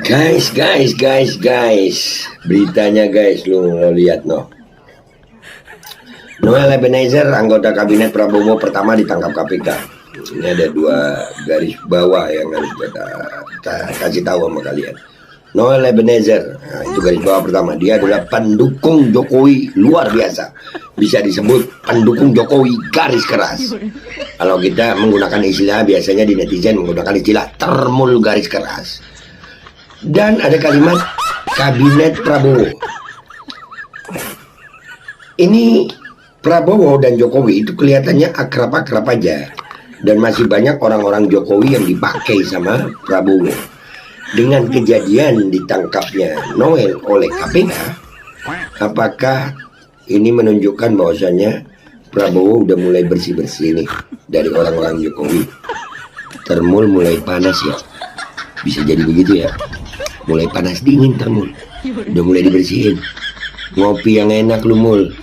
Guys, beritanya guys, lu lihat no. Noel Ebenezer, anggota kabinet Prabowo pertama ditangkap KPK. Ini ada 2 garis bawah yang harus kita kasih tahu sama kalian. Noel Ebenezer, nah, itu garis bawah pertama. Dia adalah pendukung Jokowi luar biasa. Bisa disebut pendukung Jokowi garis keras. Kalau kita menggunakan istilah, biasanya di netizen menggunakan istilah termul garis keras. Dan ada kalimat kabinet Prabowo. Ini Prabowo dan Jokowi itu kelihatannya akrab-akrab aja. Dan masih banyak orang-orang Jokowi yang dipakai sama Prabowo. Dengan kejadian ditangkapnya Noel oleh KPK, apakah ini menunjukkan bahwasannya Prabowo udah mulai bersih-bersih nih dari orang-orang Jokowi? Termul mulai panas ya. Bisa jadi begitu ya. Mulai panas dingin termul. Udah mulai dibersihin. Ngopi yang enak lu mul.